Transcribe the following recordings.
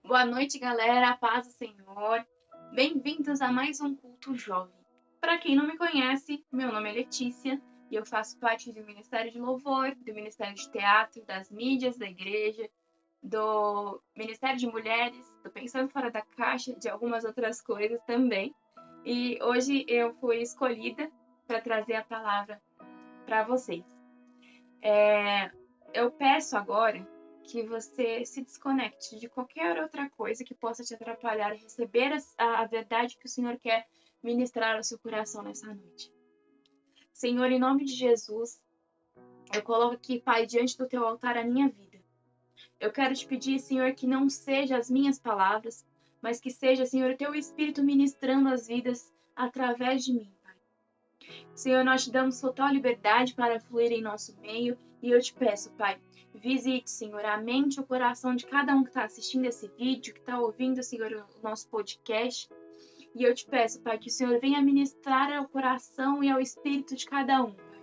Boa noite, galera. A paz do Senhor. Bem-vindos a mais um Culto Jovem. Para quem não me conhece, meu nome é Letícia e eu faço parte do Ministério de Louvor, do Ministério de Teatro, das mídias da igreja, do Ministério de Mulheres, do Pensando Fora da Caixa, de algumas outras coisas também. E hoje eu fui escolhida para trazer a palavra para vocês. Eu peço agora que você se desconecte de qualquer outra coisa que possa te atrapalhar a receber a verdade que o Senhor quer ministrar ao seu coração nessa noite. Senhor, em nome de Jesus, eu coloco aqui, Pai, diante do teu altar a minha vida. Eu quero te pedir, Senhor, que não seja as minhas palavras, mas que seja, Senhor, o teu Espírito ministrando as vidas através de mim, Pai. Senhor, nós te damos total liberdade para fluir em nosso meio e eu te peço, Pai, visite, Senhor, a mente e o coração de cada um que está assistindo esse vídeo, que está ouvindo, Senhor, o nosso podcast. E eu te peço, Pai, que o Senhor venha ministrar ao coração e ao espírito de cada um, Pai.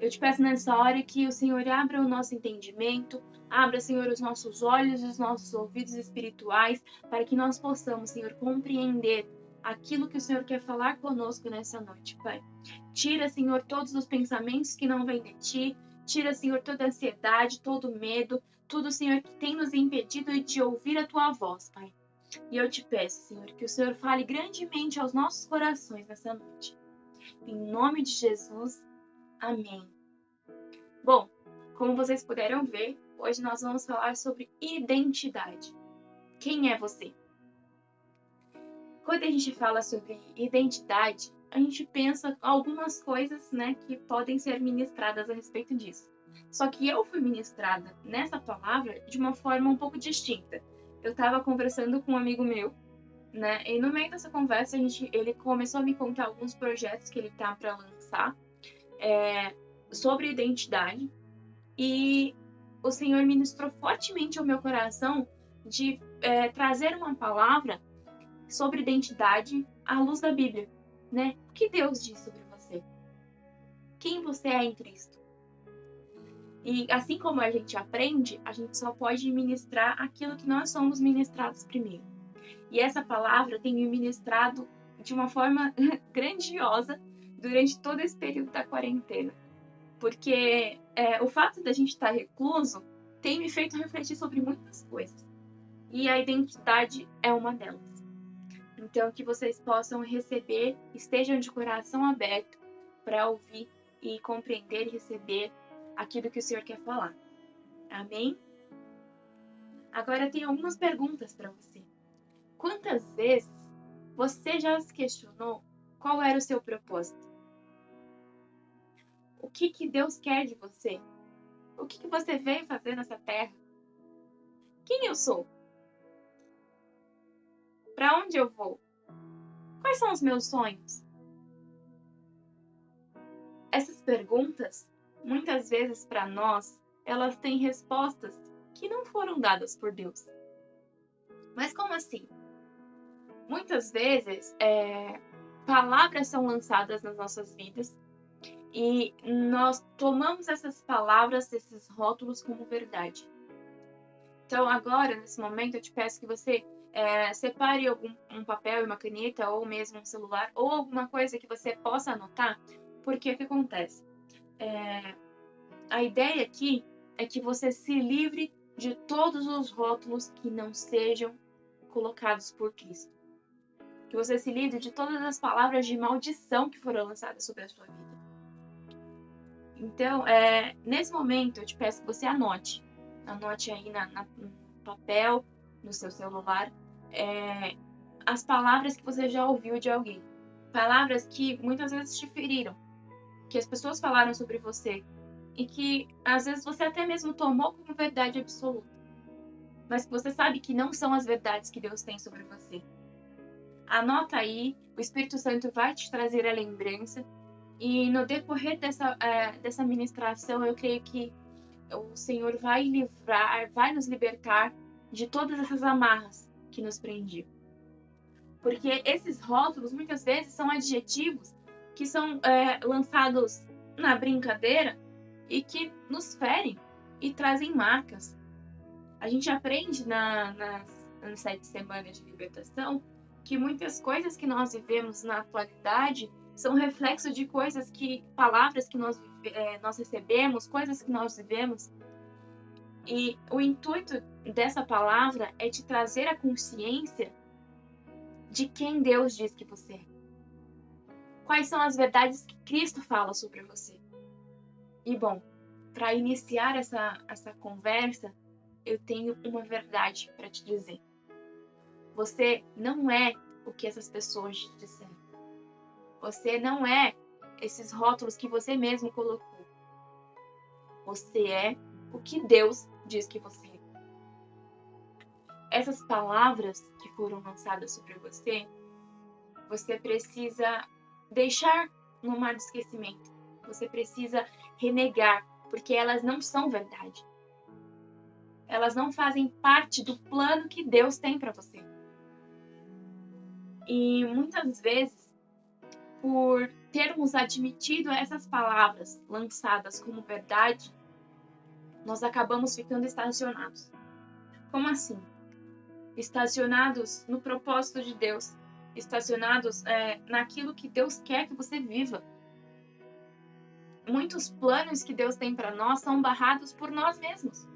Eu te peço nessa hora que o Senhor abra o nosso entendimento, abra, Senhor, os nossos olhos e os nossos ouvidos espirituais, para que nós possamos, Senhor, compreender aquilo que o Senhor quer falar conosco nessa noite, Pai. Tira, Senhor, todos os pensamentos que não vêm de Ti. Tira, Senhor, toda a ansiedade, todo o medo, tudo, Senhor, que tem nos impedido de ouvir a Tua voz, Pai. E eu te peço, Senhor, que o Senhor fale grandemente aos nossos corações nessa noite. Em nome de Jesus, amém. Bom, como vocês puderam ver, hoje nós vamos falar sobre identidade. Quem é você? Quando a gente fala sobre identidade, a gente pensa algumas coisas, né, que podem ser ministradas a respeito disso. Só que eu fui ministrada nessa palavra de uma forma um pouco distinta. Eu estava conversando com um amigo meu, né, e no meio dessa conversa ele começou a me contar alguns projetos que ele tá para lançar sobre identidade, e o Senhor ministrou fortemente ao meu coração de trazer uma palavra sobre identidade à luz da Bíblia, né? O que Deus diz sobre você? Quem você é em Cristo? E assim como a gente aprende, a gente só pode ministrar aquilo que nós somos ministrados primeiro. E essa palavra tem me ministrado de uma forma grandiosa durante todo esse período da quarentena. Porque o fato da gente estar recluso tem me feito refletir sobre muitas coisas. E a identidade é uma delas. Então, que vocês possam receber, estejam de coração aberto para ouvir e compreender e receber aquilo que o Senhor quer falar. Amém? Agora, eu tenho algumas perguntas para você. Quantas vezes você já se questionou qual era o seu propósito? O que Deus quer de você? O que você veio fazer nessa terra? Quem eu sou? Para onde eu vou? Quais são os meus sonhos? Essas perguntas, muitas vezes para nós, elas têm respostas que não foram dadas por Deus. Mas como assim? Muitas vezes, palavras são lançadas nas nossas vidas e nós tomamos essas palavras, esses rótulos como verdade. Então, agora, nesse momento, eu te peço que você separe um papel e uma caneta, ou mesmo um celular, ou alguma coisa que você possa anotar, porque o que acontece? A ideia aqui é que você se livre de todos os rótulos que não sejam colocados por Cristo. Que você se livre de todas as palavras de maldição que foram lançadas sobre a sua vida. Então, nesse momento, eu te peço que você anote. Anote aí no papel, no seu celular, as palavras que você já ouviu de alguém. Palavras que muitas vezes te feriram, que as pessoas falaram sobre você e que às vezes você até mesmo tomou como verdade absoluta, mas que você sabe que não são as verdades que Deus tem sobre você. Anota aí, o Espírito Santo vai te trazer a lembrança, e no decorrer dessa ministração, eu creio que o Senhor vai nos libertar de todas essas amarras que nos prendiam. Porque esses rótulos, muitas vezes, são adjetivos que são lançados na brincadeira e que nos ferem e trazem marcas. A gente aprende nas 7 semanas de libertação, que muitas coisas que nós vivemos na atualidade são reflexo de palavras que nós recebemos, coisas que nós vivemos. E o intuito dessa palavra é te trazer a consciência de quem Deus diz que você é. Quais são as verdades que Cristo fala sobre você. E bom, para iniciar essa conversa, eu tenho uma verdade para te dizer. Você não é o que essas pessoas te disseram. Você não é esses rótulos que você mesmo colocou. Você é o que Deus diz que você é. Essas palavras que foram lançadas sobre você, você precisa deixar no mar do esquecimento. Você precisa renegar, porque elas não são verdade. Elas não fazem parte do plano que Deus tem para você. E muitas vezes, por termos admitido essas palavras lançadas como verdade, nós acabamos ficando estacionados. Como assim? Estacionados no propósito de Deus. Estacionados naquilo que Deus quer que você viva. Muitos planos que Deus tem para nós são barrados por nós mesmos.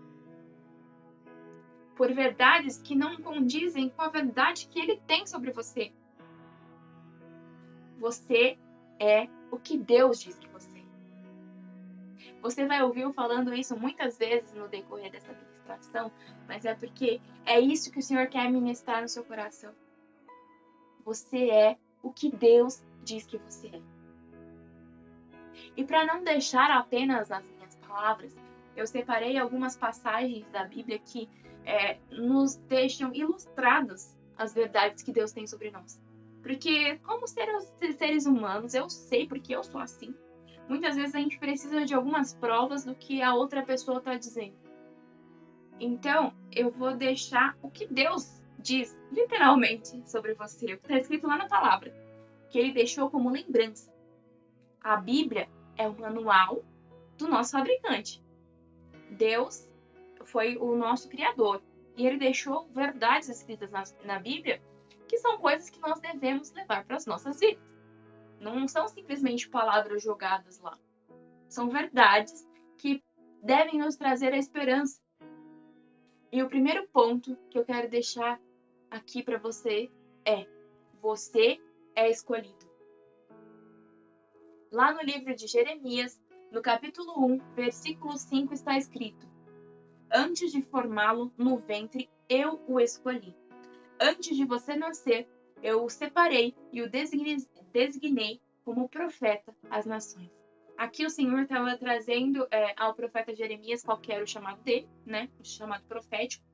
Por verdades que não condizem com a verdade que Ele tem sobre você. Você é o que Deus diz que você é. Você vai ouvir eu falando isso muitas vezes no decorrer dessa ministração, mas é porque é isso que o Senhor quer ministrar no seu coração. Você é o que Deus diz que você é. E para não deixar apenas as minhas palavras, eu separei algumas passagens da Bíblia que nos deixam ilustradas as verdades que Deus tem sobre nós. Porque como seres humanos, eu sei porque eu sou assim. Muitas vezes a gente precisa de algumas provas do que a outra pessoa está dizendo. Então, eu vou deixar o que Deus diz, literalmente, sobre você. O que está escrito lá na palavra. Que Ele deixou como lembrança. A Bíblia é o manual do nosso fabricante. Deus foi o nosso Criador. E Ele deixou verdades escritas na Bíblia que são coisas que nós devemos levar para as nossas vidas. Não são simplesmente palavras jogadas lá. São verdades que devem nos trazer a esperança. E o primeiro ponto que eu quero deixar aqui para você é: você é escolhido. Lá no livro de Jeremias, no capítulo 1, versículo 5, está escrito: antes de formá-lo no ventre, eu o escolhi. Antes de você nascer, eu o separei e o designei como profeta às nações. Aqui o Senhor estava trazendo ao profeta Jeremias qual que era o chamado dele, né? O chamado profético.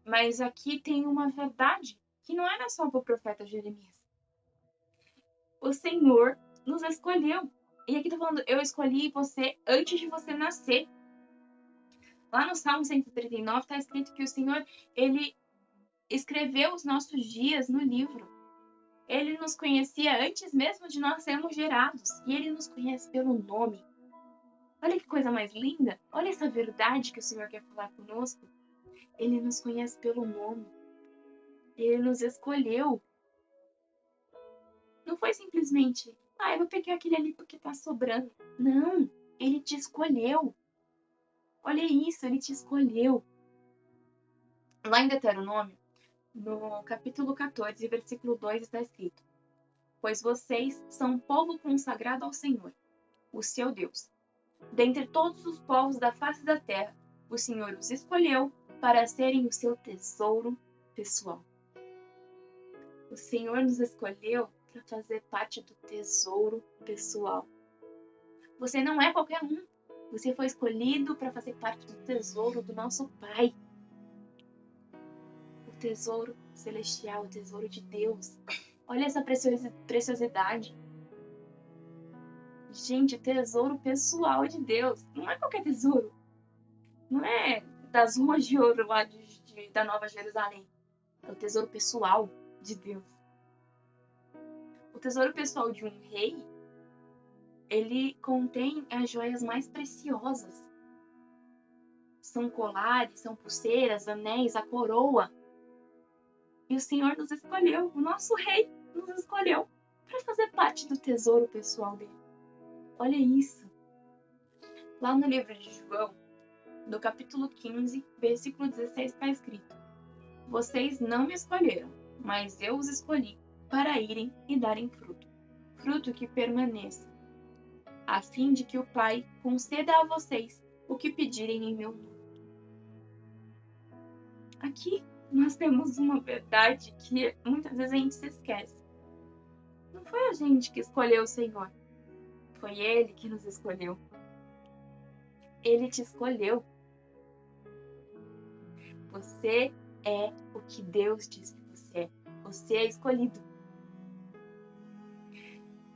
Mas aqui tem uma verdade que não era só para o profeta Jeremias. O Senhor nos escolheu. E aqui está falando, eu escolhi você antes de você nascer. Lá no Salmo 139 está escrito que o Senhor, Ele escreveu os nossos dias no livro. Ele nos conhecia antes mesmo de nós sermos gerados. E Ele nos conhece pelo nome. Olha que coisa mais linda. Olha essa verdade que o Senhor quer falar conosco. Ele nos conhece pelo nome. Ele nos escolheu. Não foi simplesmente, eu vou pegar aquele ali porque tá sobrando. Não, Ele te escolheu. Olha isso, Ele te escolheu. Lá em Deuteronômio, no capítulo 14, versículo 2, está escrito: pois vocês são um povo consagrado ao Senhor, o seu Deus. Dentre todos os povos da face da terra, o Senhor os escolheu para serem o seu tesouro pessoal. O Senhor nos escolheu para fazer parte do tesouro pessoal. Você não é qualquer um. Você foi escolhido para fazer parte do tesouro do nosso Pai. O tesouro celestial, o tesouro de Deus. Olha essa preciosidade. Gente, o tesouro pessoal de Deus. Não é qualquer tesouro. Não é das ruas de ouro lá da Nova Jerusalém. É o tesouro pessoal de Deus. O tesouro pessoal de um rei, ele contém as joias mais preciosas. São colares, são pulseiras, anéis, a coroa. E o Senhor nos escolheu, o nosso rei nos escolheu para fazer parte do tesouro pessoal dele. Olha isso. Lá no livro de João, no capítulo 15, versículo 16, está escrito: Vocês não me escolheram, mas eu os escolhi para irem e darem fruto, fruto que permaneça, a fim de que o Pai conceda a vocês o que pedirem em meu nome. Aqui nós temos uma verdade que muitas vezes a gente se esquece. Não foi a gente que escolheu o Senhor, foi Ele que nos escolheu. Ele te escolheu. Você é o que Deus diz que você é. Você é escolhido.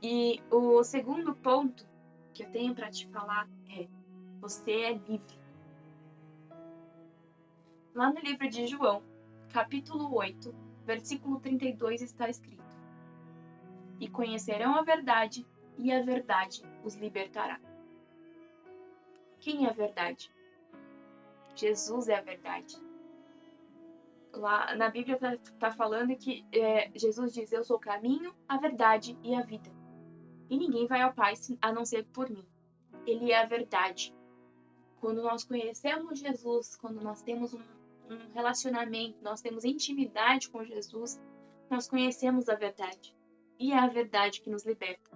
E o segundo ponto que eu tenho para te falar é: você é livre. Lá no livro de João, capítulo 8, versículo 32, está escrito: E conhecerão a verdade, e a verdade os libertará. Quem é a verdade? Jesus é a verdade. Lá na Bíblia está falando que Jesus diz: Eu sou o caminho, a verdade e a vida. E ninguém vai ao Pai a não ser por mim. Ele é a verdade. Quando nós conhecemos Jesus, quando nós temos um relacionamento, nós temos intimidade com Jesus, nós conhecemos a verdade. E é a verdade que nos liberta.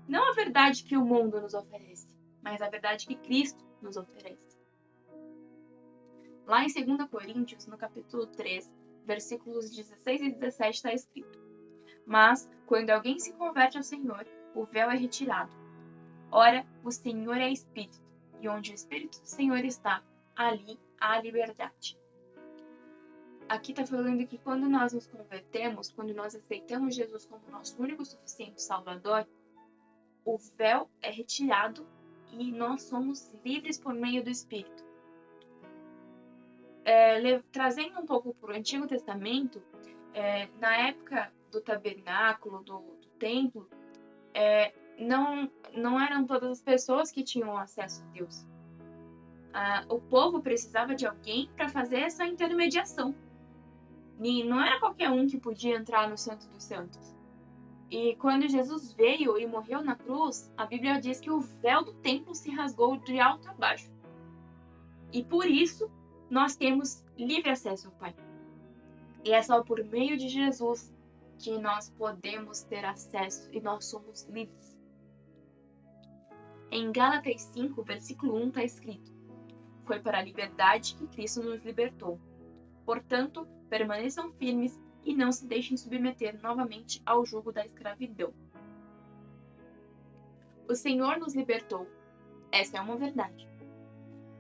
Não a verdade que o mundo nos oferece, mas a verdade que Cristo nos oferece. Lá em 2 Coríntios, no capítulo 3, versículos 16 e 17, está escrito: Mas, quando alguém se converte ao Senhor, o véu é retirado. Ora, o Senhor é Espírito, e onde o Espírito do Senhor está, ali há liberdade. Aqui está falando que quando nós nos convertemos, quando nós aceitamos Jesus como nosso único e suficiente Salvador, o véu é retirado e nós somos livres por meio do Espírito. Trazendo um pouco para o Antigo Testamento, na época do tabernáculo, do templo, não eram todas as pessoas que tinham acesso a Deus. O povo precisava de alguém para fazer essa intermediação. E não era qualquer um que podia entrar no Santo dos Santos. E quando Jesus veio e morreu na cruz, a Bíblia diz que o véu do templo se rasgou de alto a baixo. E por isso nós temos livre acesso ao Pai. E é só por meio de Jesus que nós podemos ter acesso e nós somos livres. Em Gálatas 5, versículo 1 está escrito: Foi para a liberdade que Cristo nos libertou. Portanto, permaneçam firmes e não se deixem submeter novamente ao jugo da escravidão. O Senhor nos libertou. Essa é uma verdade.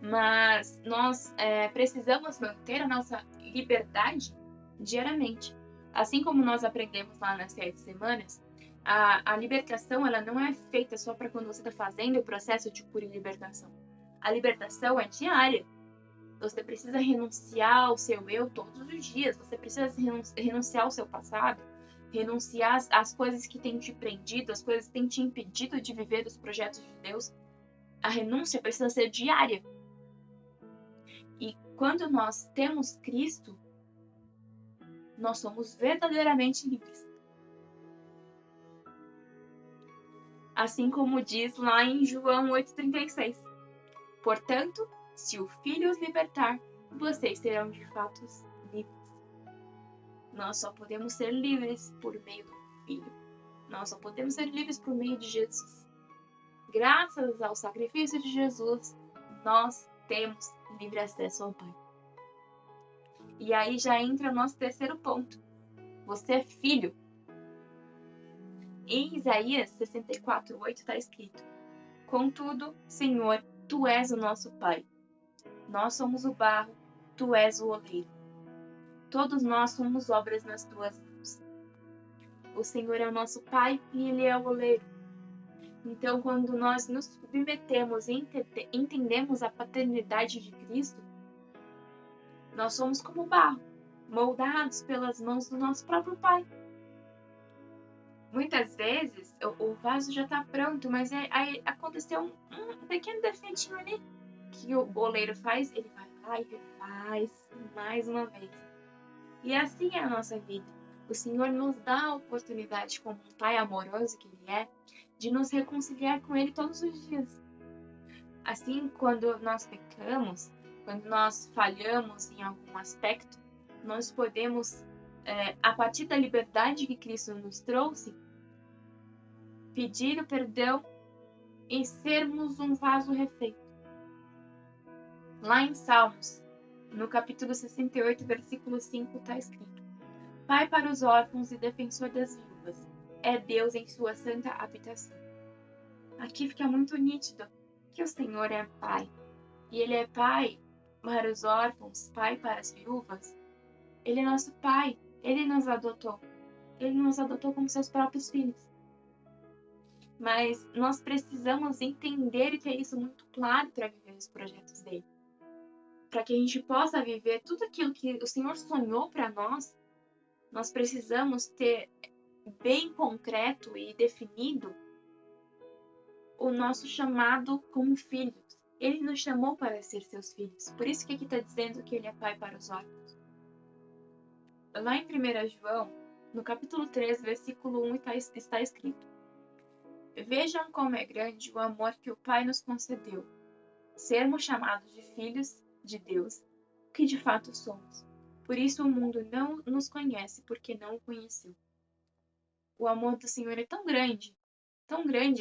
Mas nós precisamos manter a nossa liberdade diariamente. Assim como nós aprendemos lá nas 7 semanas, a libertação ela não é feita só para quando você está fazendo o processo de cura e libertação. A libertação é diária. Você precisa renunciar ao seu eu todos os dias. Você precisa renunciar ao seu passado, renunciar às coisas que têm te prendido, às coisas que têm te impedido de viver os projetos de Deus. A renúncia precisa ser diária. E quando nós temos Cristo, nós somos verdadeiramente livres. Assim como diz lá em João 8,36. Portanto, se o Filho os libertar, vocês serão de fato livres. Nós só podemos ser livres por meio do Filho. Nós só podemos ser livres por meio de Jesus. Graças ao sacrifício de Jesus, nós temos livre acesso ao Pai. E aí já entra o nosso terceiro ponto. Você é filho. Em Isaías 64:8 está escrito: Contudo, Senhor, Tu és o nosso Pai. Nós somos o barro, Tu és o oleiro. Todos nós somos obras nas Tuas mãos. O Senhor é o nosso Pai e Ele é o oleiro. Então, quando nós nos submetemos e entendemos a paternidade de Cristo, nós somos como barro, moldados pelas mãos do nosso próprio Pai. Muitas vezes, o vaso já está pronto, mas aí aconteceu um pequeno defeitinho ali, que o oleiro faz, ele vai lá e refaz mais uma vez. E assim é a nossa vida. O Senhor nos dá a oportunidade, como um Pai amoroso que Ele é, de nos reconciliar com Ele todos os dias. Assim, quando nós pecamos, quando nós falhamos em algum aspecto, nós podemos, a partir da liberdade que Cristo nos trouxe, pedir o perdão e sermos um vaso refeito. Lá em Salmos, no capítulo 68, versículo 5, está escrito: Pai para os órfãos e defensor das viúvas, é Deus em sua santa habitação. Aqui fica muito nítido que o Senhor é Pai. E Ele é Pai para os órfãos, Pai para as viúvas. Ele é nosso Pai. Ele nos adotou. Ele nos adotou como seus próprios filhos. Mas nós precisamos entender e ter isso muito claro para viver os projetos dele. Para que a gente possa viver tudo aquilo que o Senhor sonhou para nós, nós precisamos ter bem concreto e definido o nosso chamado como filhos. Ele nos chamou para ser seus filhos. Por isso que aqui está dizendo que ele é pai para os órfãos. Lá em 1 João, no capítulo 3, versículo 1, está escrito: Vejam como é grande o amor que o Pai nos concedeu, sermos chamados de filhos de Deus, que de fato somos. Por isso o mundo não nos conhece, porque não o conheceu. O amor do Senhor é tão grande,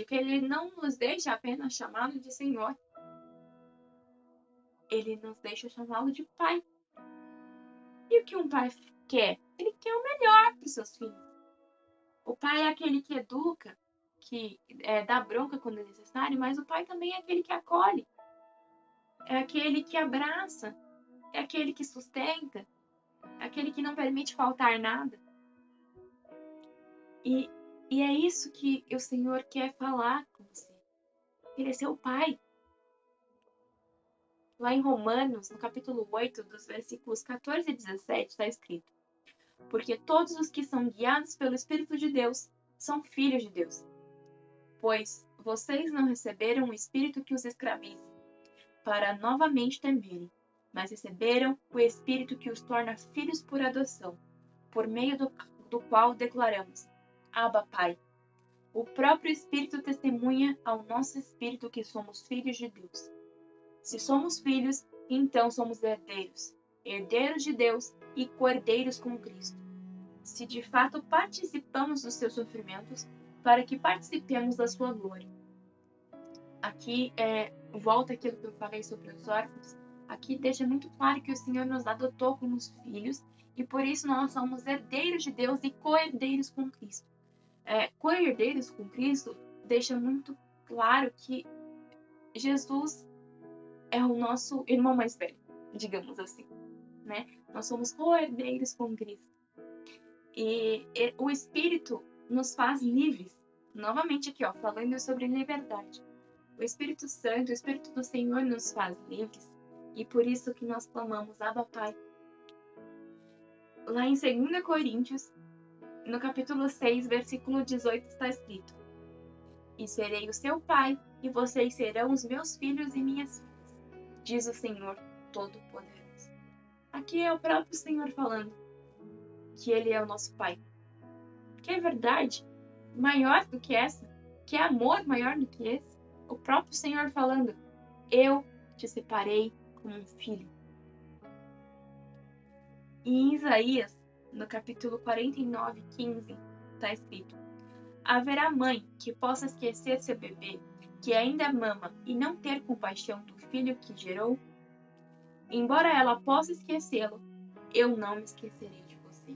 que Ele não nos deixa apenas chamá-lo de Senhor. Ele nos deixa chamá-lo de Pai. E o que um pai quer? Ele quer o melhor para os seus filhos. O pai é aquele que educa, que dá bronca quando é necessário, mas o pai também é aquele que acolhe. É aquele que abraça, é aquele que sustenta, é aquele que não permite faltar nada. E é isso que o Senhor quer falar com você. Ele é seu pai. Lá em Romanos, no capítulo 8, dos versículos 14 e 17, está escrito: Porque todos os que são guiados pelo Espírito de Deus são filhos de Deus. Pois vocês não receberam o Espírito que os escraviza, para novamente temerem, mas receberam o Espírito que os torna filhos por adoção, por meio do qual declaramos: Abba, Pai. O próprio Espírito testemunha ao nosso espírito que somos filhos de Deus. Se somos filhos, então somos herdeiros, herdeiros de Deus e co-herdeiros com Cristo. Se de fato participamos dos seus sofrimentos, para que participemos da sua glória. Aqui volta aquilo que eu falei sobre os órfãos. Aqui deixa muito claro que o Senhor nos adotou como filhos e por isso nós somos herdeiros de Deus e co-herdeiros com Cristo. Co-herdeiros com Cristo deixa muito claro que Jesus é o nosso irmão mais velho, digamos assim, né? Nós somos co-herdeiros com Cristo. E o Espírito nos faz livres. Novamente aqui, falando sobre liberdade. O Espírito Santo, o Espírito do Senhor nos faz livres. E por isso que nós clamamos, Abba, Pai. Lá em 2 Coríntios, no capítulo 6, versículo 18, está escrito: E serei o seu pai, e vocês serão os meus filhos e minhas filhas, diz o Senhor Todo-Poderoso. Aqui é o próprio Senhor falando que Ele é o nosso Pai. Que é verdade maior do que essa? Que é amor maior do que esse? O próprio Senhor falando: Eu te separei como um filho. E em Isaías, no capítulo 49, 15, está escrito: Haverá mãe que possa esquecer seu bebê, que ainda mama, e não ter compaixão do filho que gerou? Embora ela possa esquecê-lo, eu não me esquecerei de você.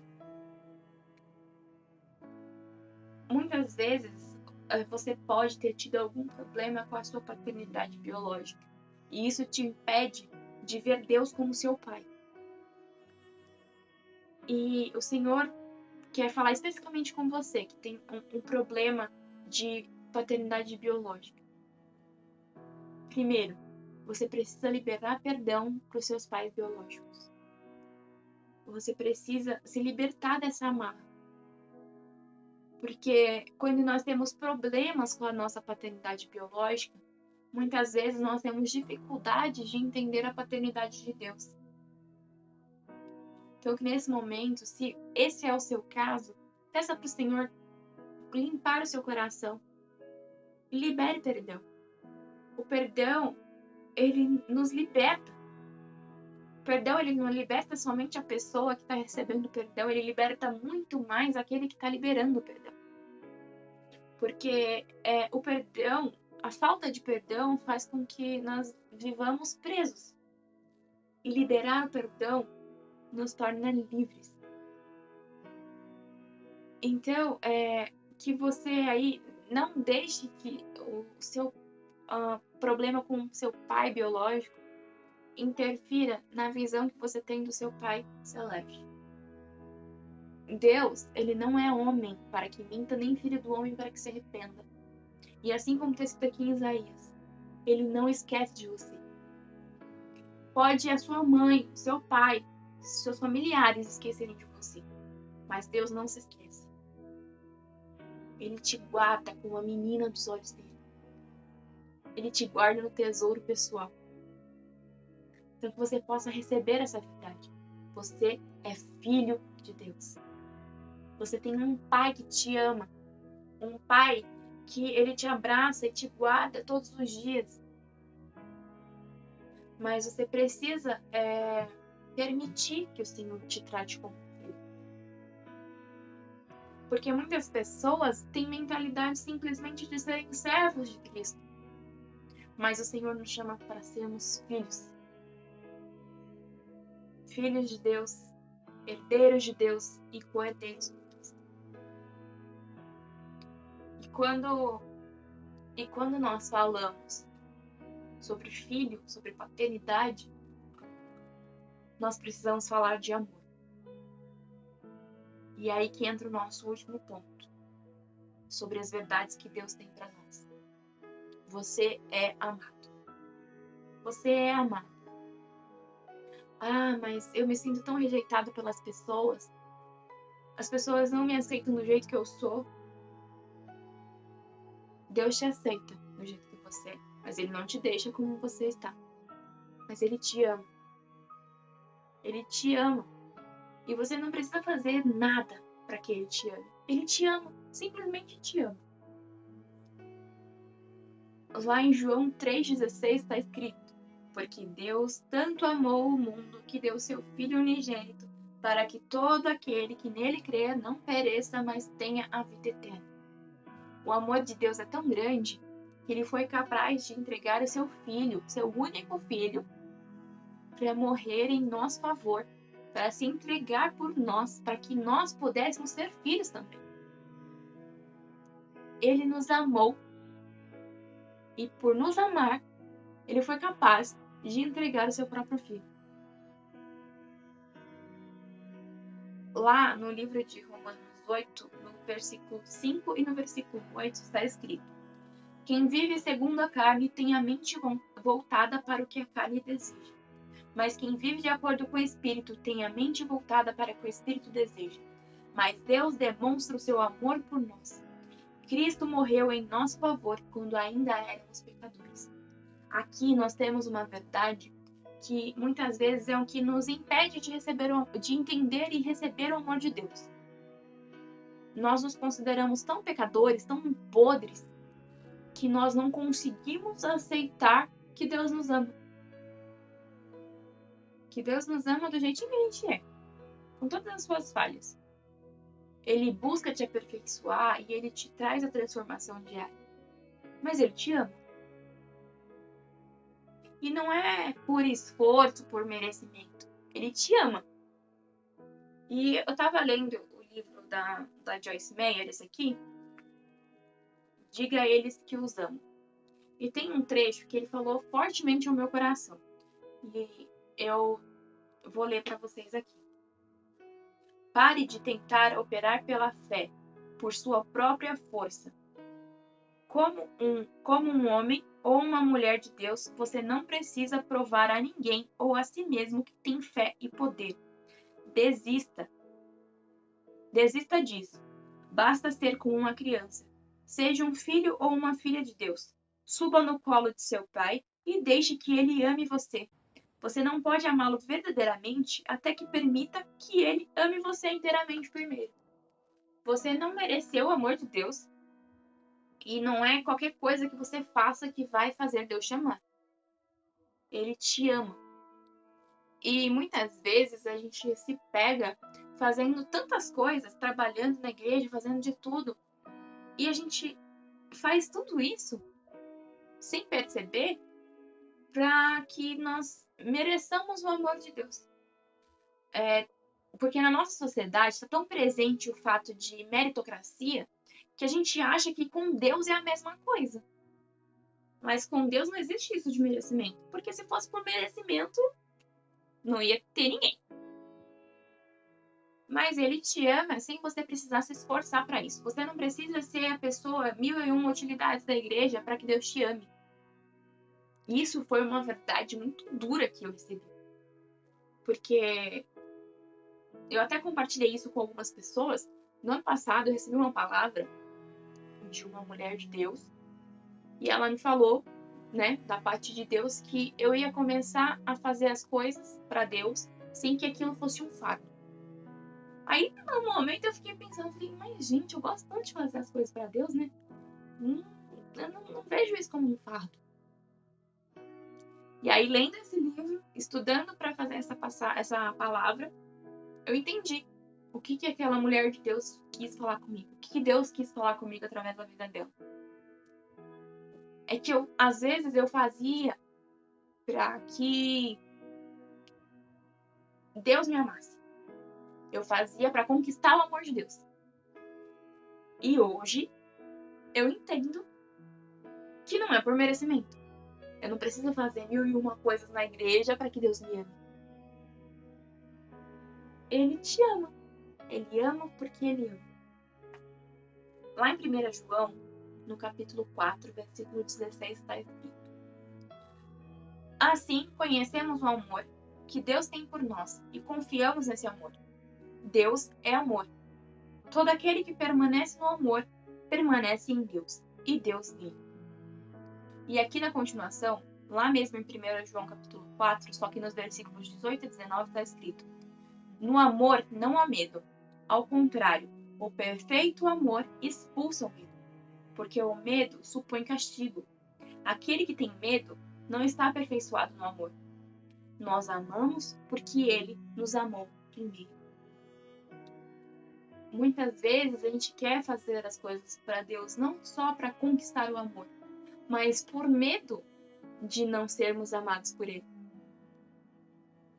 Muitas vezes você pode ter tido algum problema com a sua paternidade biológica, e isso te impede de ver Deus como seu pai. E o Senhor quer falar especificamente com você que tem um problema de paternidade biológica. Primeiro, você precisa liberar perdão para os seus pais biológicos. Você precisa se libertar dessa amarra. Porque quando nós temos problemas com a nossa paternidade biológica, muitas vezes nós temos dificuldade de entender a paternidade de Deus. Então, que nesse momento, se esse é o seu caso, peça para o Senhor limpar o seu coração e libere perdão. O perdão, ele nos liberta. O perdão, ele não liberta somente a pessoa que está recebendo o perdão, ele liberta muito mais aquele que está liberando o perdão. Porque o perdão, a falta de perdão faz com que nós vivamos presos. E liberar o perdão nos torna livres. Então, que você aí não deixe que o seu problema com o seu pai biológico interfira na visão que você tem do seu pai celeste. Deus, ele não é homem para que minta, nem filho do homem para que se arrependa. E assim como está escrito aqui em Isaías, ele não esquece de você. Pode a sua mãe, seu pai, seus familiares esquecerem de você, mas Deus não se esquece. Ele te guarda como a menina dos olhos dele. Ele te guarda no tesouro pessoal. Então que você possa receber essa verdade. Você é filho de Deus. Você tem um pai que te ama. Um pai que ele te abraça e te guarda todos os dias. Mas você precisa permitir que o Senhor te trate como filho. Porque muitas pessoas têm mentalidade simplesmente de serem servos de Cristo. Mas o Senhor nos chama para sermos filhos. Filhos de Deus, herdeiros de Deus e co-herdeiros com Cristo. E quando nós falamos sobre filho, sobre paternidade, nós precisamos falar de amor. E é aí que entra o nosso último ponto, sobre as verdades que Deus tem para nós. Você é amado. Você é amado. Ah, mas eu me sinto tão rejeitado pelas pessoas. As pessoas não me aceitam do jeito que eu sou. Deus te aceita do jeito que você é, mas Ele não te deixa como você está. Mas Ele te ama. Ele te ama. E você não precisa fazer nada para que Ele te ame. Ele te ama. Simplesmente te ama. Lá em João 3,16 está escrito: porque Deus tanto amou o mundo que deu seu Filho unigênito, para que todo aquele que nele crer não pereça, mas tenha a vida eterna. O amor de Deus é tão grande que ele foi capaz de entregar o seu Filho, seu único Filho, para morrer em nosso favor, para se entregar por nós, para que nós pudéssemos ser filhos também. Ele nos amou e por nos amar, ele foi capaz de entregar o seu próprio Filho. Lá no livro de Romanos 8, no versículo 5 e no versículo 8 está escrito: quem vive segundo a carne tem a mente voltada para o que a carne deseja. Mas quem vive de acordo com o Espírito tem a mente voltada para o que o Espírito deseja. Mas Deus demonstra o seu amor por nós. Cristo morreu em nosso favor quando ainda éramos pecadores. Aqui nós temos uma verdade que muitas vezes é o que nos impede de entender e receber o amor de Deus. Nós nos consideramos tão pecadores, tão podres, que nós não conseguimos aceitar que Deus nos ama. Que Deus nos ama do jeitinho que a gente é, com todas as suas falhas. Ele busca te aperfeiçoar e Ele te traz a transformação diária. Mas Ele te ama. E não é por esforço, por merecimento. Ele te ama. E eu estava lendo o livro da Joyce Meyer, esse aqui. Diga a eles que os amo. E tem um trecho que ele falou fortemente ao meu coração. E eu vou ler para vocês aqui. Pare de tentar operar pela fé, por sua própria força. Como um homem ou uma mulher de Deus, você não precisa provar a ninguém ou a si mesmo que tem fé e poder. Desista. Desista disso. Basta ser como uma criança. Seja um filho ou uma filha de Deus. Suba no colo de seu pai e deixe que ele ame você. Você não pode amá-lo verdadeiramente até que permita que ele ame você inteiramente primeiro. Você não mereceu o amor de Deus e não é qualquer coisa que você faça que vai fazer Deus te amar. Ele te ama. E muitas vezes a gente se pega fazendo tantas coisas, trabalhando na igreja, fazendo de tudo, e a gente faz tudo isso sem perceber para que nós mereçamos o amor de Deus. Porque na nossa sociedade está tão presente o fato de meritocracia que a gente acha que com Deus é a mesma coisa. Mas com Deus não existe isso de merecimento. Porque se fosse por merecimento, não ia ter ninguém. Mas ele te ama sem você precisar se esforçar para isso. Você não precisa ser a pessoa 1001 utilidades da igreja para que Deus te ame. Isso foi uma verdade muito dura que eu recebi. Porque eu até compartilhei isso com algumas pessoas. No ano passado eu recebi uma palavra de uma mulher de Deus. E ela me falou, né, da parte de Deus, que eu ia começar a fazer as coisas para Deus sem que aquilo fosse um fardo. Aí, no momento, eu fiquei pensando, mas gente, eu gosto tanto de fazer as coisas para Deus, né? Eu não vejo isso como um fardo. E aí, lendo esse livro, estudando para fazer essa palavra, eu entendi o que aquela mulher de Deus quis falar comigo. O que Deus quis falar comigo através da vida dela. É que às vezes eu fazia para que Deus me amasse. Eu fazia para conquistar o amor de Deus. E hoje eu entendo que não é por merecimento. Eu não preciso fazer 1001 coisas na igreja para que Deus me ame. Ele te ama. Ele ama porque ele ama. Lá em 1 João, no capítulo 4, versículo 16, está escrito: Assim conhecemos o amor que Deus tem por nós e confiamos nesse amor. Deus é amor. Todo aquele que permanece no amor, permanece em Deus, e Deus nele. E aqui na continuação, lá mesmo em 1 João capítulo 4, só que nos versículos 18 e 19 está escrito: No amor não há medo. Ao contrário, o perfeito amor expulsa o medo, porque o medo supõe castigo. Aquele que tem medo não está aperfeiçoado no amor. Nós amamos porque ele nos amou primeiro. Muitas vezes a gente quer fazer as coisas para Deus não só para conquistar o amor, mas por medo de não sermos amados por Ele.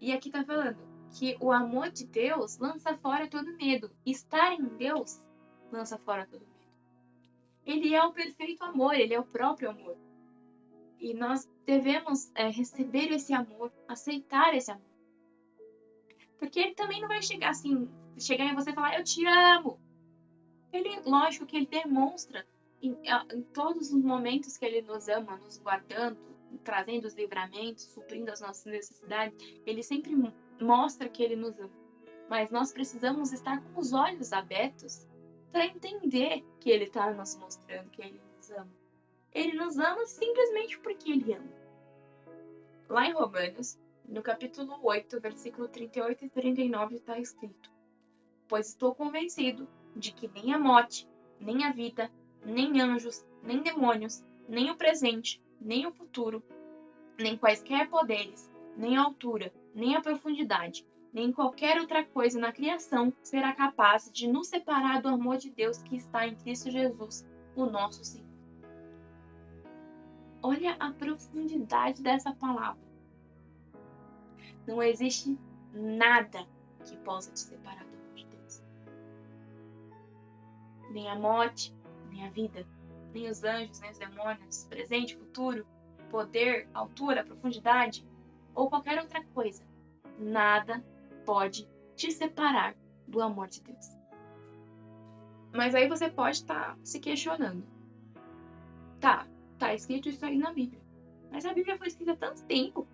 E aqui está falando que o amor de Deus lança fora todo medo. Estar em Deus lança fora todo medo. Ele é o perfeito amor, Ele é o próprio amor. E nós devemos receber esse amor, aceitar esse amor. Porque Ele também não vai chegar assim, chegar em você e falar, eu te amo. Ele, lógico que Ele demonstra em todos os momentos que Ele nos ama, nos guardando, trazendo os livramentos, suprindo as nossas necessidades. Ele sempre mostra que Ele nos ama. Mas nós precisamos estar com os olhos abertos para entender que Ele está nos mostrando que Ele nos ama. Ele nos ama simplesmente porque Ele ama. Lá em Romanos, no capítulo 8, versículo 38 e 39, está escrito: Pois estou convencido de que nem a morte, nem a vida, nem anjos, nem demônios, nem o presente, nem o futuro, nem quaisquer poderes, nem a altura, nem a profundidade, nem qualquer outra coisa na criação será capaz de nos separar do amor de Deus que está em Cristo Jesus, o nosso Senhor. Olha a profundidade dessa palavra. Não existe nada que possa te separar do amor de Deus. Nem a morte, nem a vida, nem os anjos, nem os demônios, presente, futuro, poder, altura, profundidade ou qualquer outra coisa. Nada pode te separar do amor de Deus. Mas aí você pode estar se questionando. Tá escrito isso aí na Bíblia. Mas a Bíblia foi escrita há tanto tempo.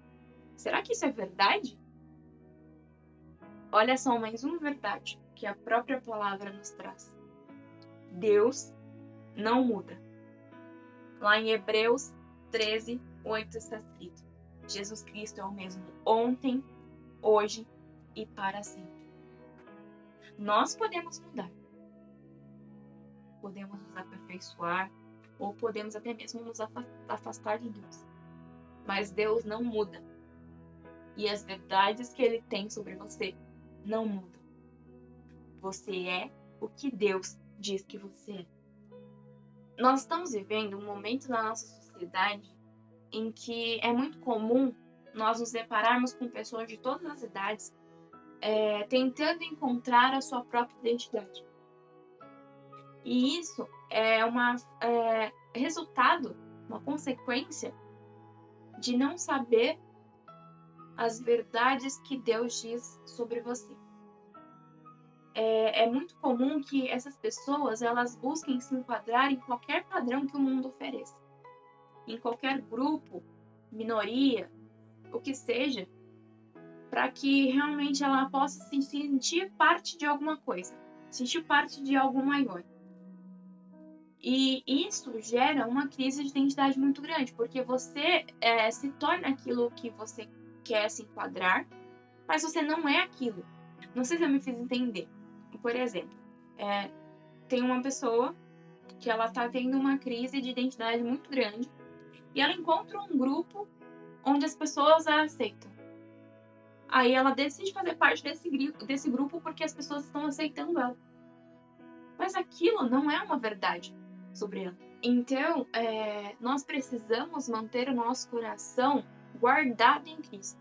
Será que isso é verdade? Olha só mais uma verdade que a própria palavra nos traz. Deus não muda. Lá em Hebreus 13, 8 está escrito: Jesus Cristo é o mesmo ontem, hoje e para sempre. Nós podemos mudar. Podemos nos aperfeiçoar ou podemos até mesmo nos afastar de Deus. Mas Deus não muda. E as verdades que Ele tem sobre você não mudam. Você é o que Deus diz que você é. Nós estamos vivendo um momento na nossa sociedade em que é muito comum nós nos depararmos com pessoas de todas as idades tentando encontrar a sua própria identidade. E isso é resultado, uma consequência de não saber as verdades que Deus diz sobre você. É muito comum que essas pessoas elas busquem se enquadrar em qualquer padrão que o mundo ofereça. Em qualquer grupo, minoria, o que seja, para que realmente ela possa se sentir parte de alguma coisa, sentir parte de algo maior. E isso gera uma crise de identidade muito grande, porque você se torna aquilo que você quer se enquadrar, mas você não é aquilo. Não sei se eu me fiz entender. Por exemplo, tem uma pessoa que ela está tendo uma crise de identidade muito grande e ela encontra um grupo onde as pessoas a aceitam. Aí ela decide fazer parte desse grupo porque as pessoas estão aceitando ela. Mas aquilo não é uma verdade sobre ela. Então, nós precisamos manter o nosso coração guardado em Cristo.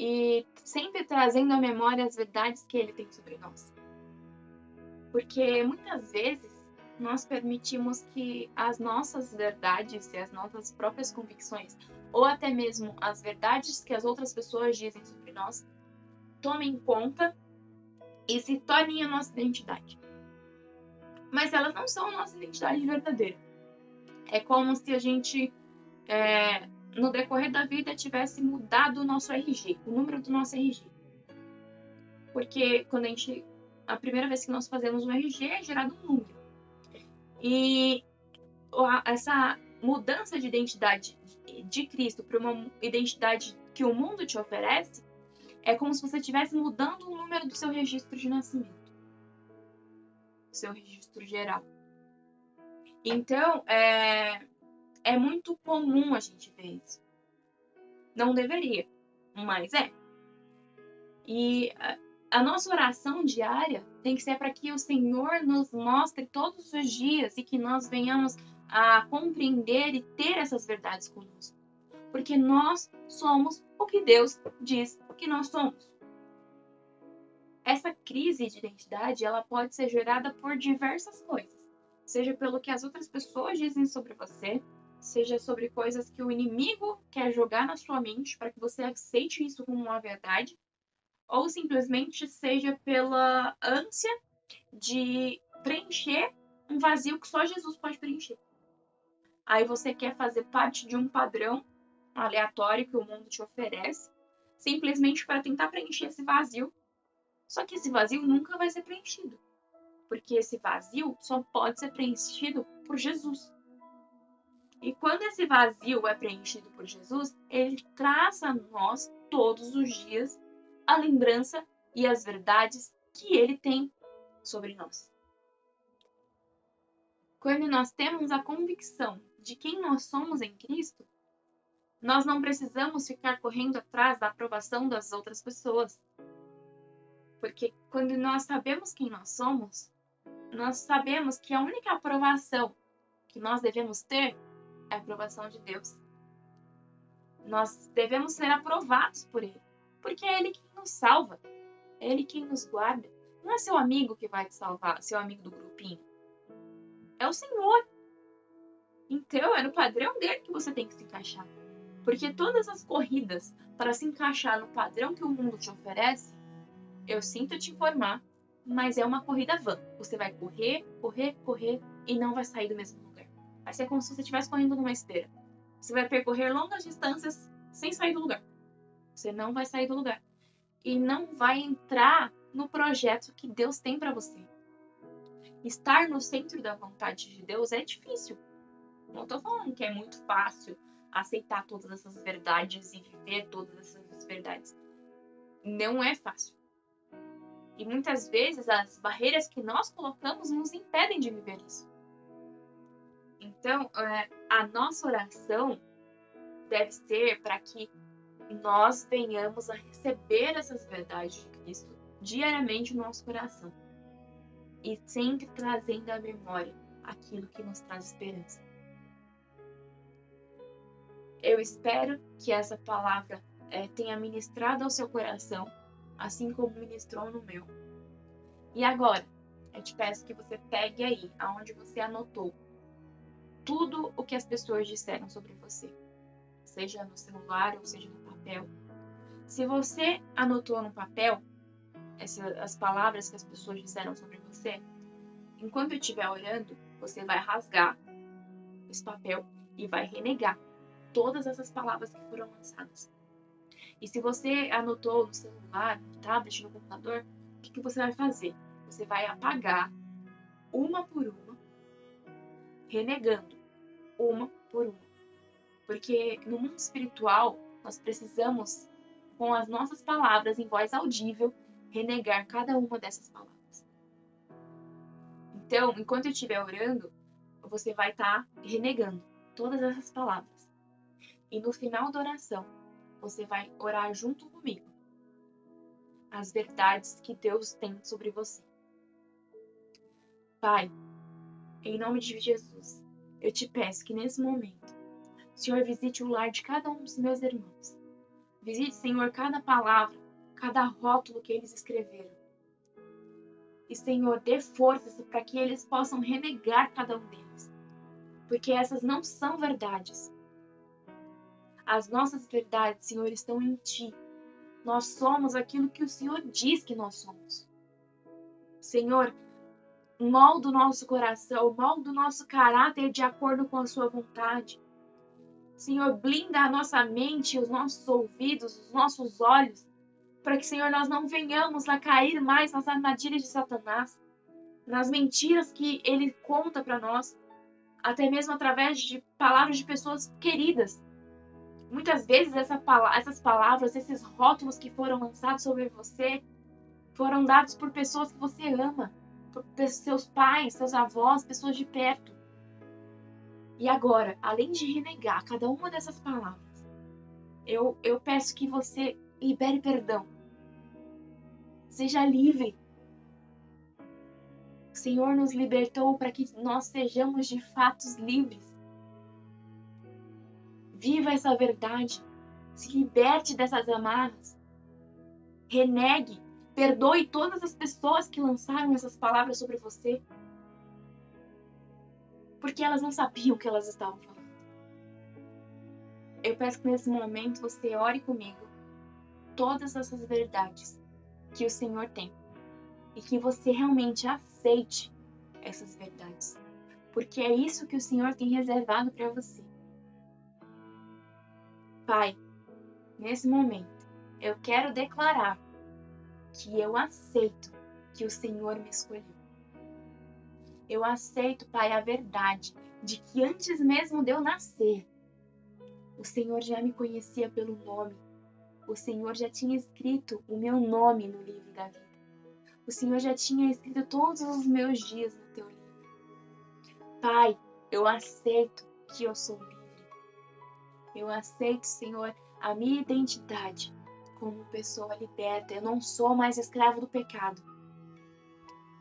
E sempre trazendo à memória as verdades que Ele tem sobre nós. Porque muitas vezes nós permitimos que as nossas verdades e as nossas próprias convicções, ou até mesmo as verdades que as outras pessoas dizem sobre nós, tomem conta e se tornem a nossa identidade. Mas elas não são a nossa identidade verdadeira. É como se a gente, no decorrer da vida, tivesse mudado o nosso RG, o número do nosso RG. Porque a primeira vez que nós fazemos um RG é gerado um número. E essa mudança de identidade de Cristo para uma identidade que o mundo te oferece é como se você estivesse mudando o número do seu registro de nascimento, seu registro geral. Então, é muito comum a gente ver isso. Não deveria, mas é. E a nossa oração diária tem que ser para que o Senhor nos mostre todos os dias e que nós venhamos a compreender e ter essas verdades conosco. Porque nós somos o que Deus diz que nós somos. Essa crise de identidade, ela pode ser gerada por diversas coisas. Seja pelo que as outras pessoas dizem sobre você, seja sobre coisas que o inimigo quer jogar na sua mente para que você aceite isso como uma verdade, ou simplesmente seja pela ânsia de preencher um vazio que só Jesus pode preencher. Aí você quer fazer parte de um padrão aleatório que o mundo te oferece, simplesmente para tentar preencher esse vazio. Só que esse vazio nunca vai ser preenchido, porque esse vazio só pode ser preenchido por Jesus. E quando esse vazio é preenchido por Jesus, ele traz a nós todos os dias a lembrança e as verdades que ele tem sobre nós. Quando nós temos a convicção de quem nós somos em Cristo, nós não precisamos ficar correndo atrás da aprovação das outras pessoas. Porque quando nós sabemos quem nós somos, nós sabemos que a única aprovação que nós devemos ter é a aprovação de Deus. Nós devemos ser aprovados por Ele, porque é Ele quem nos salva, é Ele quem nos guarda. Não é seu amigo que vai te salvar, seu amigo do grupinho. É o Senhor. Então, é no padrão dele que você tem que se encaixar. Porque todas as corridas para se encaixar no padrão que o mundo te oferece, eu sinto te informar, mas é uma corrida vã. Você vai correr, correr, correr e não vai sair do mesmo lugar. Vai ser como se você estivesse correndo numa esteira. Você vai percorrer longas distâncias sem sair do lugar. Você não vai sair do lugar. E não vai entrar no projeto que Deus tem para você. Estar no centro da vontade de Deus é difícil. Não estou falando que é muito fácil. aceitar todas essas verdades e viver todas essas verdades. Não é fácil. E muitas vezes as barreiras que nós colocamos nos impedem de viver isso. Então, a nossa oração deve ser para que nós venhamos a receber essas verdades de Cristo diariamente no nosso coração. E sempre trazendo à memória aquilo que nos traz esperança. Eu espero que essa palavra tenha ministrado ao seu coração, assim como ministrou no meu. E agora, eu te peço que você pegue aí, aonde você anotou, tudo o que as pessoas disseram sobre você, seja no celular ou seja no papel. Se você anotou no papel as palavras que as pessoas disseram sobre você, enquanto eu estiver orando, você vai rasgar esse papel e vai renegar todas essas palavras que foram lançadas. E se você anotou no celular, no tablet, no computador, o que você vai fazer? Você vai apagar uma por uma, renegando uma por uma. Porque no mundo espiritual, nós precisamos, com as nossas palavras em voz audível, renegar cada uma dessas palavras. Então, enquanto eu estiver orando, você vai estar renegando todas essas palavras. E no final da oração, você vai orar junto comigo as verdades que Deus tem sobre você. Pai, em nome de Jesus, eu te peço que nesse momento, o Senhor visite o lar de cada um dos meus irmãos. Visite, Senhor, cada palavra, cada rótulo que eles escreveram. E, Senhor, dê forças para que eles possam renegar cada um deles. Porque essas não são verdades. As nossas verdades, Senhor, estão em Ti. Nós somos aquilo que o Senhor diz que nós somos. Senhor, molda o nosso coração, molda o nosso caráter de acordo com a Sua vontade. Senhor, blinda a nossa mente, os nossos ouvidos, os nossos olhos, para que, Senhor, nós não venhamos a cair mais nas armadilhas de Satanás, nas mentiras que ele conta para nós, até mesmo através de palavras de pessoas queridas. Muitas vezes essas palavras, esses rótulos que foram lançados sobre você, foram dados por pessoas que você ama, por seus pais, seus avós, pessoas de perto. E agora, além de renegar cada uma dessas palavras, eu peço que você libere perdão. Seja livre. O Senhor nos libertou para que nós sejamos de fato livres. Viva essa verdade. Se liberte dessas amarras. Renegue. Perdoe todas as pessoas que lançaram essas palavras sobre você. Porque elas não sabiam o que elas estavam falando. Eu peço que nesse momento você ore comigo todas essas verdades que o Senhor tem. E que você realmente aceite essas verdades. Porque é isso que o Senhor tem reservado para você. Pai, nesse momento, eu quero declarar que eu aceito que o Senhor me escolheu. Eu aceito, Pai, a verdade de que antes mesmo de eu nascer, o Senhor já me conhecia pelo nome. O Senhor já tinha escrito o meu nome no livro da vida. O Senhor já tinha escrito todos os meus dias no teu livro. Pai, eu aceito que eu sou livre. Eu aceito, Senhor, a minha identidade como pessoa liberta. Eu não sou mais escravo do pecado.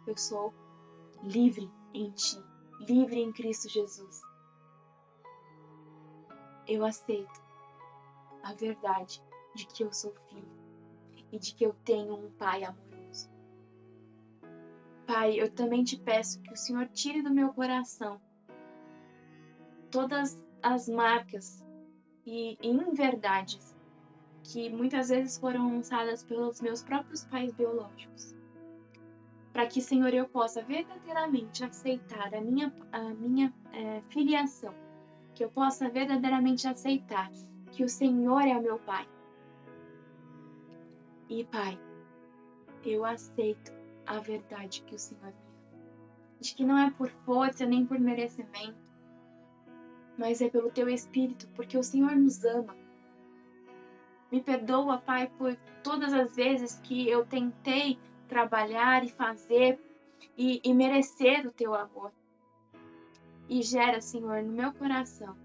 Eu sou livre em Ti, livre em Cristo Jesus. Eu aceito a verdade de que eu sou filho e de que eu tenho um Pai amoroso. Pai, eu também te peço que o Senhor tire do meu coração todas as marcas e inverdades que muitas vezes foram lançadas pelos meus próprios pais biológicos. Para que, Senhor, eu possa verdadeiramente aceitar a minha filiação. Que eu possa verdadeiramente aceitar que o Senhor é o meu Pai. E, Pai, eu aceito a verdade que o Senhor me ama. De que não é por força nem por merecimento, mas é pelo teu Espírito, porque o Senhor nos ama. Me perdoa, Pai, por todas as vezes que eu tentei trabalhar e fazer e merecer o teu amor. E gera, Senhor, no meu coração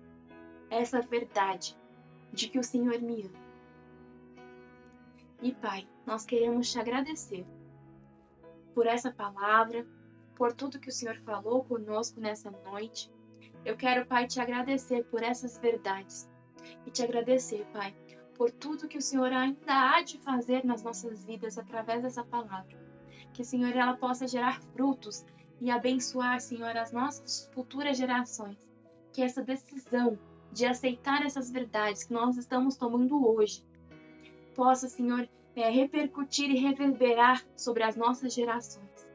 essa verdade de que o Senhor me ama. E, Pai, nós queremos te agradecer por essa palavra, por tudo que o Senhor falou conosco nessa noite. Eu quero, Pai, te agradecer por essas verdades e te agradecer, Pai, por tudo que o Senhor ainda há de fazer nas nossas vidas através dessa palavra. Que, Senhor, ela possa gerar frutos e abençoar, Senhor, as nossas futuras gerações. Que essa decisão de aceitar essas verdades que nós estamos tomando hoje possa, Senhor, repercutir e reverberar sobre as nossas gerações.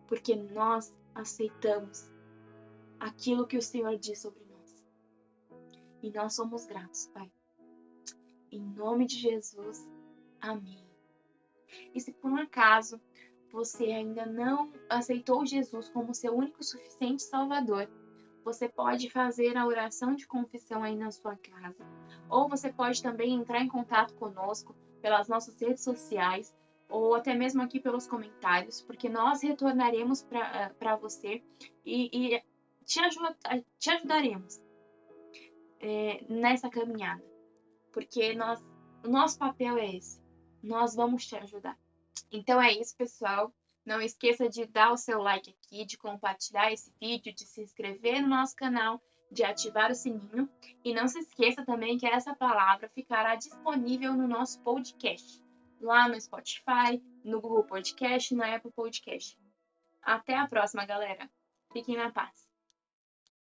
Porque nós aceitamos aquilo que o Senhor diz sobre nós. E nós somos gratos, Pai. Em nome de Jesus, amém. E se por um acaso você ainda não aceitou Jesus como seu único e suficiente Salvador, você pode fazer a oração de confissão aí na sua casa. Ou você pode também entrar em contato conosco pelas nossas redes sociais, ou até mesmo aqui pelos comentários, porque nós retornaremos para você e te ajudaremos nessa caminhada. Porque o nosso papel é esse. Nós vamos te ajudar. Então é isso, pessoal. Não esqueça de dar o seu like aqui, de compartilhar esse vídeo, de se inscrever no nosso canal, de ativar o sininho. E não se esqueça também que essa palavra ficará disponível no nosso podcast, lá no Spotify, no Google Podcast e no Apple Podcast. Até a próxima, galera. Fiquem na paz.